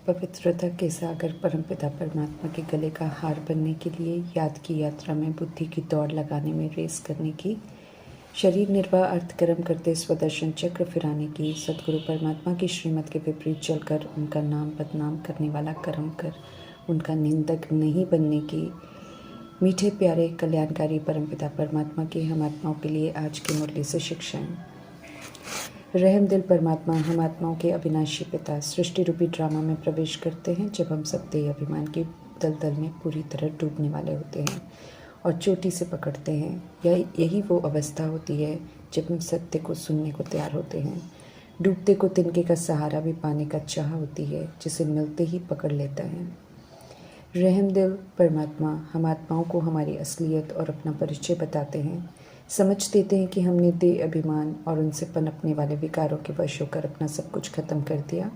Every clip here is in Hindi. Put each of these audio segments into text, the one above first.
पवित्रता के सागर परमपिता परमात्मा के गले का हार बनने के लिए, याद की यात्रा में बुद्धि की दौड़ लगाने में रेस करने की, शरीर निर्वाह अर्थ कर्म करते स्वदर्शन चक्र फिराने की, सदगुरु परमात्मा की श्रीमत के विपरीत चलकर उनका नाम बदनाम करने वाला कर्म कर उनका निंदक नहीं बनने की, मीठे प्यारे कल्याणकारी परमपिता परमात्मा के हम आत्माओं के लिए आज की मुरली से शिक्षाएं। रहम दिल परमात्मा हम आत्माओं के अविनाशी पिता सृष्टि रूपी ड्रामा में प्रवेश करते हैं जब हम सब देह अभिमान की दलदल में पूरी तरह डूबने वाले होते हैं और चोटी से पकड़ते हैं। यही वो अवस्था होती है जब हम सत्य को सुनने को तैयार होते हैं। डूबते को तिनके का सहारा भी पाने का चाह होती है जिसे मिलते ही पकड़ लेता है। रहम दिल परमात्मा हम आत्माओं को हमारी असलियत और अपना परिचय बताते हैं, समझ देते हैं कि हमने देह अभिमान और उनसे पनपने वाले विकारों के वश होकर अपना सब कुछ खत्म कर दिया।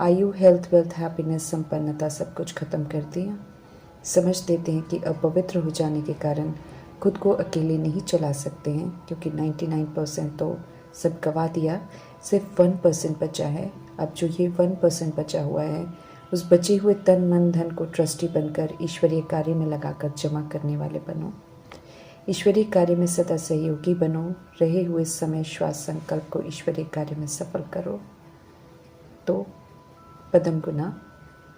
आयु, हेल्थ, वेल्थ, हैप्पीनेस, संपन्नता सब कुछ खत्म कर दिया। समझ देते हैं कि अपवित्र हो जाने के कारण खुद को अकेले नहीं चला सकते हैं, क्योंकि 99% तो सब गवा दिया, सिर्फ 1% बचा है। अब जो ये 1% बचा हुआ है, उस बचे हुए तन मन धन को ट्रस्टी बनकर ईश्वरीय कार्य में लगाकर जमा करने वाले बनो। ईश्वरीय कार्य में सदा सहयोगी बनो। रहे हुए समय श्वास संकल्प को ईश्वरीय कार्य में सफल करो तो पदम गुना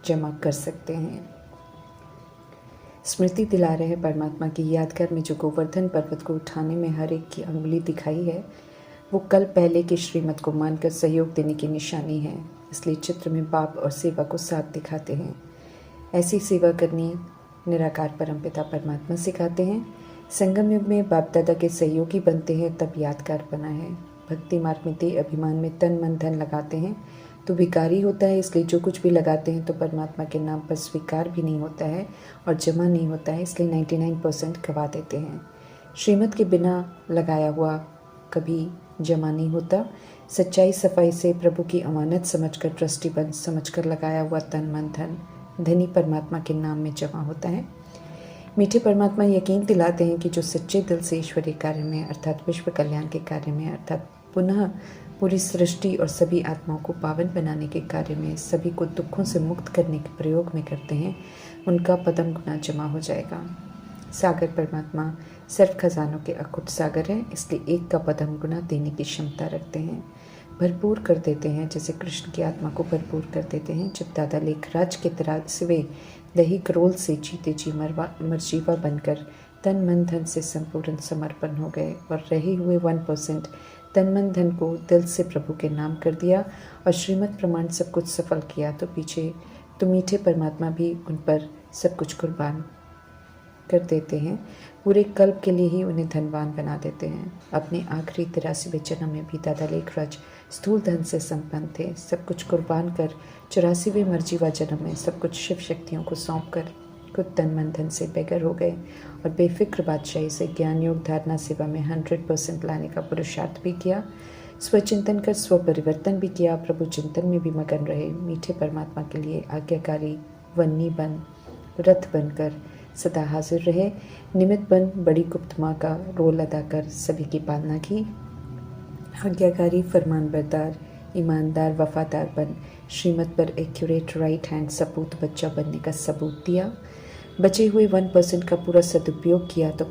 जमा कर सकते हैं। स्मृति दिला रहे परमात्मा की यादगार में जो गोवर्धन पर्वत को उठाने में हर एक की अंगुली दिखाई है, वो कल पहले की श्रीमत को मानकर सहयोग देने की निशानी है। इसलिए चित्र में बाप और सेवा को साथ दिखाते हैं। ऐसी सेवा करनी निराकार परमपिता परमात्मा सिखाते हैं। संगम युग में बाप दादा के सहयोगी बनते हैं तब यादगार बना है। भक्ति मार्ग में देह अभिमान में तन मन धन लगाते हैं तो विकारी होता है, इसलिए जो कुछ भी लगाते हैं तो परमात्मा के नाम पर स्वीकार भी नहीं होता है और जमा नहीं होता है, इसलिए 99% गवा देते हैं। श्रीमत के बिना लगाया हुआ कभी जमा नहीं होता। सच्चाई सफाई से प्रभु की अमानत समझकर ट्रस्टी बन समझकर लगाया हुआ तन मन धन धनी परमात्मा के नाम में जमा होता है। मीठे परमात्मा यकीन दिलाते हैं कि जो सच्चे दिल से ईश्वरीय कार्य में अर्थात विश्व कल्याण के कार्य में अर्थात पुनः पूरी सृष्टि और सभी आत्माओं को पावन बनाने के कार्य में सभी को दुखों से मुक्त करने के प्रयोग में करते हैं, उनका पदम गुना जमा हो जाएगा। सागर परमात्मा सर्व खजानों के अकुट सागर है, इसलिए एक का पदम गुना देने की क्षमता रखते हैं, भरपूर कर देते हैं, जैसे कृष्ण की आत्मा को भरपूर कर देते हैं। जब दादा लेखराज के तरह सिवे दही करोल से जीते जी मरजीवा बनकर तन मन धन से संपूर्ण समर्पण हो गए और रहे हुए 1% तन मन धन को दिल से प्रभु के नाम कर दिया और श्रीमत प्रमाण सब कुछ सफल किया, तो पीछे तो मीठे परमात्मा भी उन पर सब कुछ कुर्बान कर देते हैं। पूरे कल्प के लिए ही उन्हें धनवान बना देते हैं। अपने आखिरी 83वें जन्म में भी दादा लेखराज स्थूल धन से संपन्न थे। सब कुछ कुर्बान कर 84वें मर्जीवा जन्म में सब कुछ शिव शक्तियों को सौंप कर खुद तन मन धन से बेगर हो गए और बेफिक्र बादशाही से ज्ञान योग धारणा सेवा में 100% लाने का पुरुषार्थ भी किया। स्वचिंतन कर स्व परिवर्तन भी किया। प्रभु चिंतन में भी मगन रहे। मीठे परमात्मा के लिए आज्ञाकारी वन्नी बन रथ बनकर सदा हाजिर रहे। निमित्त बन बड़ी गुप्त माँ का रोल अदा कर सभी की पालना की। आज्ञाकारी फरमानबरदार ईमानदार वफादार बन श्रीमत पर एक्यूरेट राइट हैंड सपूत बच्चा बनने का सबूत दिया। बचे हुए 1% का पूरा सदुपयोग किया तो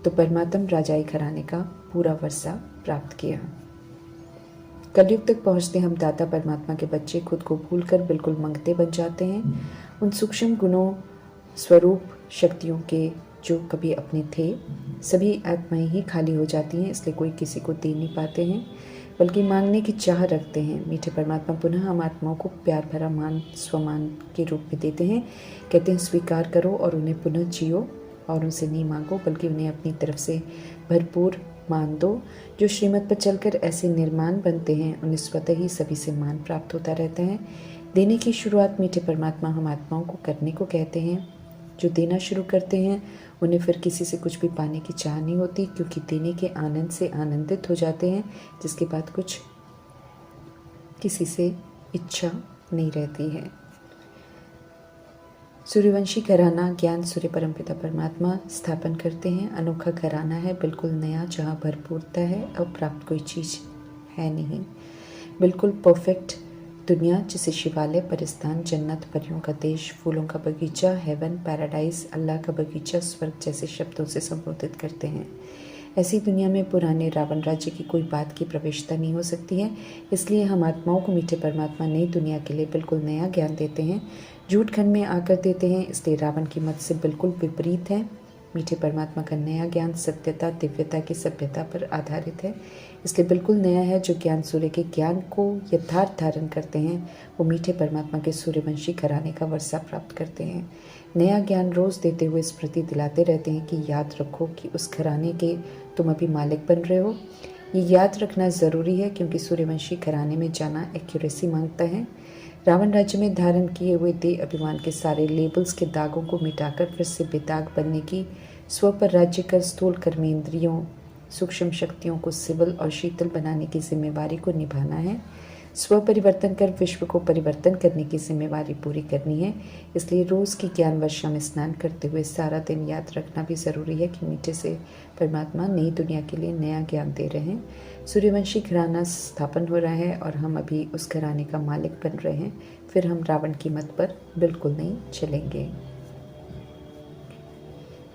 परमात्म राजाई घराने का पूरा वर्षा प्राप्त किया। कलयुग तक पहुँचते हम दाता परमात्मा के बच्चे खुद को भूलकर बिल्कुल मंगते बन जाते हैं। उन सूक्ष्म गुणों स्वरूप शक्तियों के जो कभी अपने थे, सभी आत्माएं ही खाली हो जाती हैं, इसलिए कोई किसी को दे नहीं पाते हैं बल्कि मांगने की चाह रखते हैं। मीठे परमात्मा पुनः हम आत्माओं को प्यार भरा मान स्वमान के रूप में देते हैं। कहते हैं स्वीकार करो और उन्हें पुनः जियो और उनसे नहीं मांगो बल्कि उन्हें अपनी तरफ से भरपूर मान दो। जो श्रीमत पर चलकर ऐसे निर्माण बनते हैं उन्हें स्वतः ही सभी से मान प्राप्त होता रहता है। देने की शुरुआत मीठे परमात्मा हम आत्माओं को करने को कहते हैं। जो देना शुरू करते हैं उन्हें फिर किसी से कुछ भी पाने की चाह नहीं होती, क्योंकि देने के आनंद से आनंदित हो जाते हैं, जिसके बाद कुछ किसी से इच्छा नहीं रहती है। सूर्यवंशी घराना ज्ञान सूर्य परमपिता परमात्मा स्थापन करते हैं। अनोखा घराना है, बिल्कुल नया, जहाँ भरपूरता है, अप्राप्त कोई चीज़ है नहीं, बिल्कुल परफेक्ट दुनिया जिसे शिवालय, परिस्थान, जन्नत, परियों का देश, फूलों का बगीचा, हेवन, पैराडाइज, अल्लाह का बगीचा, स्वर्ग जैसे शब्दों से संबोधित करते हैं। ऐसी दुनिया में पुराने रावण राज्य की कोई बात की प्रवेशता नहीं हो सकती है। इसलिए हम आत्माओं को मीठे परमात्मा नई दुनिया के लिए बिल्कुल नया ज्ञान देते हैं, झूठ खंड में आकर देते हैं। इसलिए रावण की मत से बिल्कुल विपरीत है। मीठे परमात्मा का नया ज्ञान सत्यता, दिव्यता की सभ्यता पर आधारित है, इसलिए बिल्कुल नया है। जो ज्ञान सूर्य के ज्ञान को यथार्थ धारण करते हैं वो मीठे परमात्मा के सूर्यवंशी घराने का वर्षा प्राप्त करते हैं। नया ज्ञान रोज देते हुए स्मृति दिलाते रहते हैं कि याद रखो कि उस घराने के तुम अभी मालिक बन रहे हो। ये याद रखना ज़रूरी है क्योंकि सूर्यवंशी घराने में जाना एक्यूरेसी मांगता है। रावण राज्य में धारण किए हुए देह अभिमान के सारे लेबल्स के दागों को मिटाकर फिर से बेदाग बनने की, स्व पर राज्य कर स्थूल कर्मेंद्रियों, सूक्ष्म शक्तियों को सिवल और शीतल बनाने की जिम्मेवारी को निभाना है। स्व परिवर्तन कर विश्व को परिवर्तन करने की जिम्मेवारी पूरी करनी है। इसलिए रोज़ की ज्ञान वर्षा में स्नान करते हुए सारा दिन याद रखना भी ज़रूरी है कि मीठे से परमात्मा नई दुनिया के लिए नया ज्ञान दे रहे हैं। सूर्यवंशी घराना स्थापन हो रहा है और हम अभी उस घराने का मालिक बन रहे हैं। फिर हम रावण की मत पर बिल्कुल नहीं चलेंगे।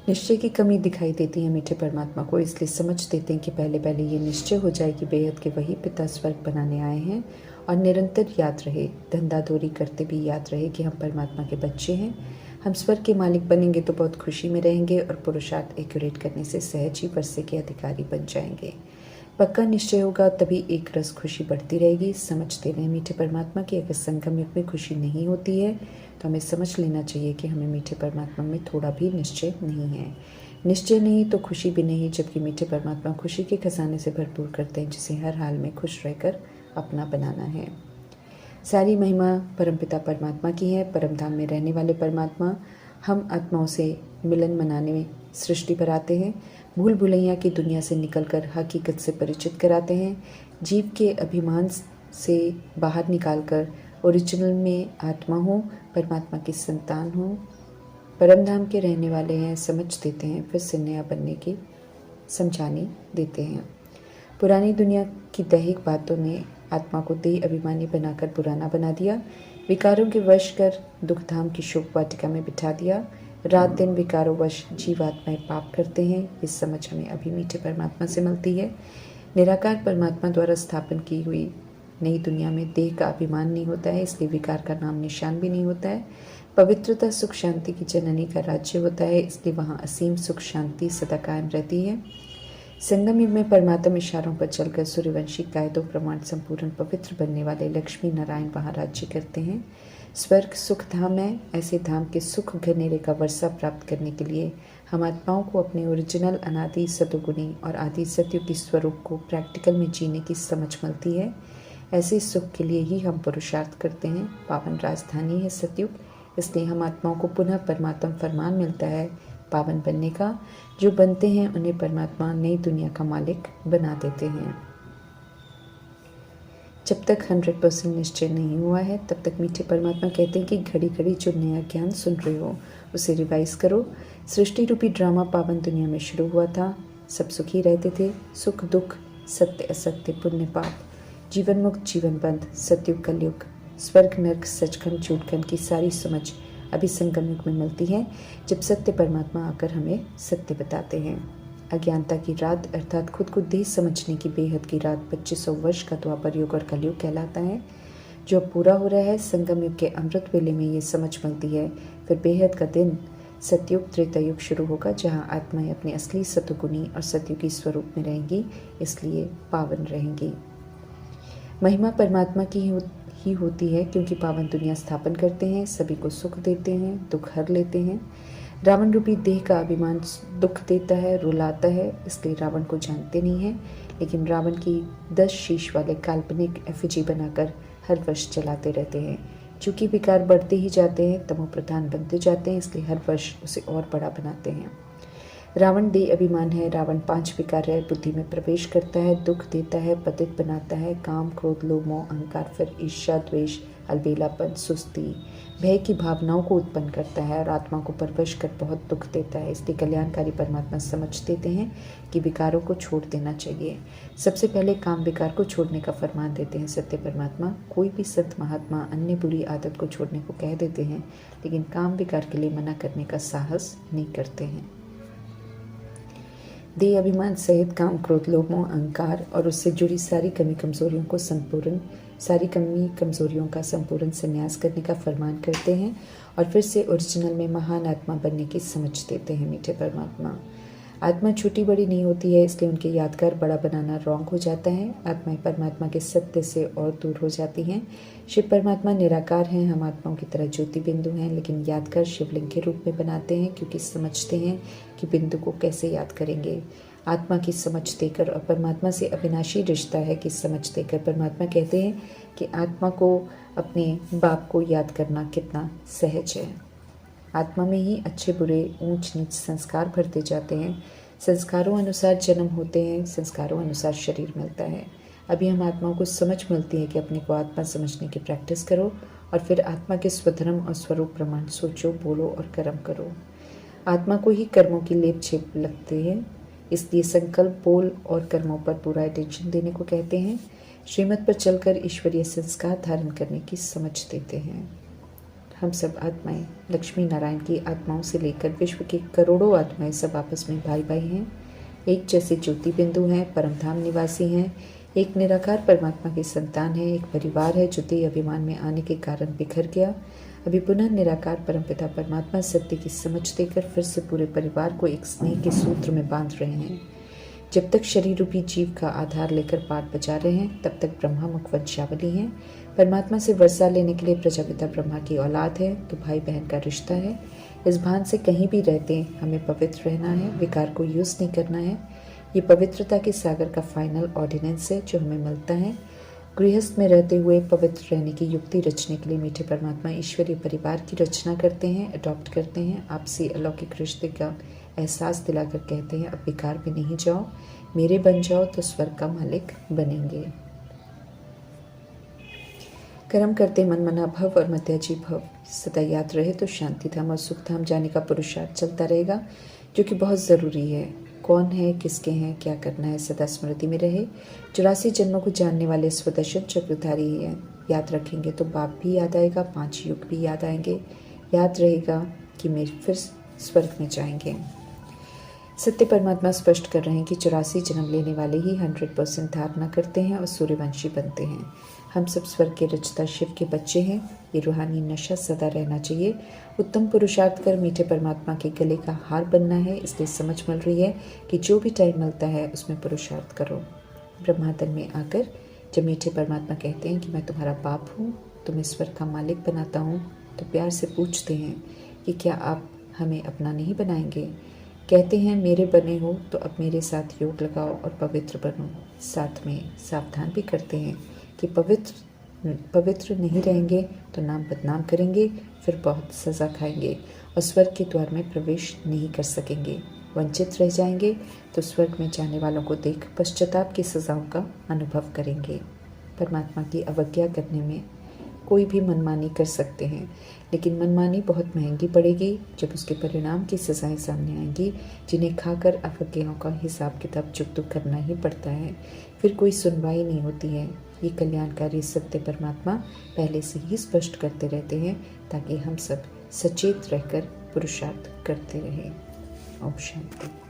निश्चय की कमी दिखाई देती है मीठे परमात्मा को, इसलिए समझ देते हैं कि पहले पहले ये निश्चय हो जाए कि बेहद के वही पिता स्वर्ग बनाने आए हैं, और निरंतर याद रहे, धंधादौरी करते भी याद रहे कि हम परमात्मा के बच्चे हैं। हम स्वर्ग के मालिक बनेंगे तो बहुत खुशी में रहेंगे और पुरुषार्थ एक्यूरेट करने से सहज ही वर्षे के अधिकारी बन जाएंगे। पक्का निश्चय होगा तभी एक रस खुशी बढ़ती रहेगी। समझते रहें मीठे परमात्मा की अगर संगम युग में खुशी नहीं होती है तो हमें समझ लेना चाहिए कि हमें मीठे परमात्मा में थोड़ा भी निश्चय नहीं है। निश्चय नहीं तो खुशी भी नहीं, जबकि मीठे परमात्मा खुशी के खजाने से भरपूर करते हैं जिसे हर हाल में खुश रहकर अपना बनाना है। सारी महिमा परमपिता परमात्मा की है। परम धाम में रहने वाले परमात्मा हम आत्माओं से मिलन मनाने में सृष्टि पर आते हैं, भूल भुलैया की दुनिया से निकलकर हकीकत से परिचित कराते हैं, जीव के अभिमान से बाहर निकालकर ओरिजिनल में आत्मा हो, परमात्मा की संतान हो, परम धाम के रहने वाले हैं, समझ देते हैं, फिर से नया बनने की समझानी देते हैं। पुरानी दुनिया की दैहिक बातों ने आत्मा को देह अभिमानी बनाकर पुराना बना दिया, विकारों के वश कर दुख धाम की शोक वाटिका में बिठा दिया। रात दिन विकारों वश जीवात्माएं पाप करते हैं। ये समझ हमें अभी मीठे परमात्मा से मिलती है। निराकार परमात्मा द्वारा स्थापन की हुई नई दुनिया में देह का अभिमान नहीं होता है, इसलिए विकार का नाम निशान भी नहीं होता है। पवित्रता सुख शांति की जननी का राज्य होता है, इसलिए वहाँ असीम सुख शांति सदा कायम रहती है। संगम युग में परमात्मा इशारों पर चलकर सूर्यवंशी कायदों प्रमाण संपूर्ण पवित्र बनने वाले लक्ष्मी नारायण वहाँ राज्य करते हैं। स्वर्ग सुख धाम है। ऐसे धाम के सुख घनेरे का वर्षा प्राप्त करने के लिए हम आत्माओं को अपने ओरिजिनल अनादि सतोगुणी और आदि सतयुगी स्वरूप को प्रैक्टिकल में जीने की समझ मिलती है। ऐसे सुख के लिए ही हम पुरुषार्थ करते हैं। पावन राजधानी है सतयुग, इसलिए हम आत्माओं को पुनः परमात्मा फरमान मिलता है पावन बनने का। जो बनते हैं उन्हें परमात्मा नई दुनिया का मालिक बना देते हैं। जब तक 100% निश्चय नहीं हुआ है तब तक मीठे परमात्मा कहते हैं कि घड़ी घड़ी जो नया ज्ञान सुन रहे हो उसे रिवाइज करो। सृष्टि रूपी ड्रामा पावन दुनिया में शुरू हुआ था। सब सुखी रहते थे, सुख दुख, सत्य असत्य, पुण्य पाप, जीवन मुक्त जीवन बंद, सतयुग कलयुग, स्वर्ग नर्क, सचखंड झूठखंड की सारी समझ अभी संगम युग में मिलती है, जब सत्य परमात्मा आकर हमें सत्य बताते हैं। अज्ञानता की रात अर्थात खुद को देह समझने की बेहद की रात 2500 वर्ष का द्वापर युग और कलयुग कहलाता है, जो पूरा हो रहा है। संगम युग के अमृत वेले में ये समझ मिलती है। फिर बेहद का दिन सतयुग त्रेता युग शुरू होगा, जहाँ आत्माएं अपने असली सतुगुणी और सतयुगी स्वरूप में रहेंगी, इसलिए पावन रहेंगी। महिमा परमात्मा की ही होती है क्योंकि पावन दुनिया स्थापन करते हैं, सभी को सुख देते हैं, दुख हर लेते हैं। रावण रूपी देह का अभिमान दुख देता है, रुलाता है, इसलिए रावण को जानते नहीं हैं, लेकिन रावण की 10 शीश वाले काल्पनिक एफिजी बनाकर हर वर्ष चलाते रहते हैं। चूँकि विकार बढ़ते ही जाते हैं, तमो प्रधान बनते जाते हैं, इसलिए हर वर्ष उसे और बड़ा बनाते हैं। रावण देह अभिमान है। रावण 5 विकार है, बुद्धि में प्रवेश करता है, दुख देता है, पतित बनाता है, काम, क्रोध, लोभ, मोह, अहंकार, फिर ईर्ष्या, द्वेष, अलबेलापन, सुस्ती, भय की भावनाओं को उत्पन्न करता है और आत्मा को परवश कर बहुत दुख देता है। इसलिए कल्याणकारी परमात्मा समझ देते हैं कि विकारों को छोड़ देना चाहिए। सबसे पहले काम विकार को छोड़ने का फरमान देते हैं सत्य परमात्मा। कोई भी संत महात्मा अन्य बुरी आदत को छोड़ने को कह देते हैं, लेकिन काम विकार के लिए मना करने का साहस नहीं करते हैं। देह अभिमान सहित काम, क्रोध, लोभ, मोह, अहंकार और उससे जुड़ी सारी कमी कमजोरियों का संपूर्ण संन्यास करने का फरमान करते हैं और फिर से ओरिजिनल में महान आत्मा बनने की समझ देते हैं मीठे परमात्मा। आत्मा छोटी बड़ी नहीं होती है, इसलिए उनके यादगार बड़ा बनाना रॉन्ग हो जाता है। आत्माएं परमात्मा के सत्य से और दूर हो जाती हैं। शिव परमात्मा निराकार हैं, हम आत्माओं की तरह ज्योति बिंदु हैं, लेकिन यादगार शिवलिंग के रूप में बनाते हैं क्योंकि समझते हैं कि बिंदु को कैसे याद करेंगे। आत्मा की समझ देकर और परमात्मा से अविनाशी रिश्ता है कि समझ देकर परमात्मा कहते हैं कि आत्मा को अपने बाप को याद करना कितना सहज है। आत्मा में ही अच्छे बुरे ऊंच नीच संस्कार भरते जाते हैं। संस्कारों अनुसार जन्म होते हैं, संस्कारों अनुसार शरीर मिलता है। अभी हम आत्माओं को समझ मिलती है कि अपने को आत्मा समझने की प्रैक्टिस करो और फिर आत्मा के स्वधर्म और स्वरूप प्रमाण सोचो, बोलो और कर्म करो। आत्मा को ही कर्मों की लेप छेप लगते हैं, इसलिए संकल्प, बोल और कर्मों पर पूरा अटेंशन देने को कहते हैं। श्रीमत पर चलकर ईश्वरीय संस्कार धारण करने की समझ देते हैं। हम सब आत्माएं लक्ष्मी नारायण की आत्माओं से लेकर विश्व की करोड़ों आत्माएं सब आपस में भाई भाई हैं, एक जैसे ज्योति बिंदु हैं, परमधाम निवासी हैं, एक निराकार परमात्मा की संतान है। एक परिवार है जो देह अभिमान में आने के कारण बिखर गया। अभी पुनः निराकार परमपिता परमात्मा सत्य की समझ देकर फिर से पूरे परिवार को एक स्नेह के सूत्र में बांध रहे हैं। जब तक शरीर रूपी जीव का आधार लेकर पाठ बजा रहे हैं, तब तक ब्रह्मा मुख वंशावली हैं। परमात्मा से वर्षा लेने के लिए प्रजापिता ब्रह्मा की औलाद है, तो भाई बहन का रिश्ता है। इस भान से कहीं भी रहते हमें पवित्र रहना है, विकार को यूज नहीं करना है। ये पवित्रता के सागर का फाइनल ऑर्डिनेंस है जो हमें मिलता है। गृहस्थ में रहते हुए पवित्र रहने की युक्ति रचने के लिए मीठे परमात्मा ईश्वरीय परिवार की रचना करते हैं, अडॉप्ट करते हैं। आपसी अलौकिक रिश्ते का एहसास दिलाकर कहते हैं अब विकार में नहीं जाओ, मेरे बन जाओ तो स्वर्ग का मालिक बनेंगे। कर्म करते मन मना भव और मध्याजी भव। सदा याद रहे तो शांति धाम और सुख धाम जाने का पुरुषार्थ चलता रहेगा, जो कि बहुत ज़रूरी है। कौन है, किसके हैं, क्या करना है, सदा स्मृति में रहे। 84 जन्मों को जानने वाले स्वदर्शन चक्रधारी हैं। याद रखेंगे तो बाप भी याद आएगा, 5 युग भी याद आएंगे। याद रहेगा कि मेरे फिर स्वर्ग में जाएंगे। सत्य परमात्मा स्पष्ट कर रहे हैं कि 84 जन्म लेने वाले ही 100% धारणा करते हैं और सूर्यवंशी बनते हैं। हम सब स्वर्ग के रचता शिव के बच्चे हैं। ये रूहानी नशा सदा रहना चाहिए। उत्तम पुरुषार्थ कर मीठे परमात्मा के गले का हार बनना है। इसलिए समझ मिल रही है कि जो भी टाइम मिलता है उसमें पुरुषार्थ करो। ब्रह्मातन में आकर जब मीठे परमात्मा कहते हैं कि मैं तुम्हारा बाप हूँ, तुम्हें स्वर्ग का मालिक बनाता हूँ, तो प्यार से पूछते हैं कि क्या आप हमें अपना नहीं बनाएंगे। कहते हैं मेरे बने हो तो अब मेरे साथ योग लगाओ और पवित्र बनो। साथ में सावधान भी करते हैं कि पवित्र नहीं रहेंगे तो नाम बदनाम करेंगे, फिर बहुत सज़ा खाएंगे और स्वर्ग के द्वार में प्रवेश नहीं कर सकेंगे। वंचित रह जाएंगे तो स्वर्ग में जाने वालों को देख पश्चाताप की सज़ाओं का अनुभव करेंगे। परमात्मा की अवज्ञा करने में कोई भी मनमानी कर सकते हैं, लेकिन मनमानी बहुत महंगी पड़ेगी जब उसके परिणाम की सज़ाएं सामने आएंगी, जिन्हें खाकर अवज्ञाओं का हिसाब किताब चुकता करना ही पड़ता है। फिर कोई सुनवाई नहीं होती है। ये कल्याणकारी सत्य परमात्मा पहले से ही स्पष्ट करते रहते हैं ताकि हम सब सचेत रहकर पुरुषार्थ करते रहें। ओम शांति।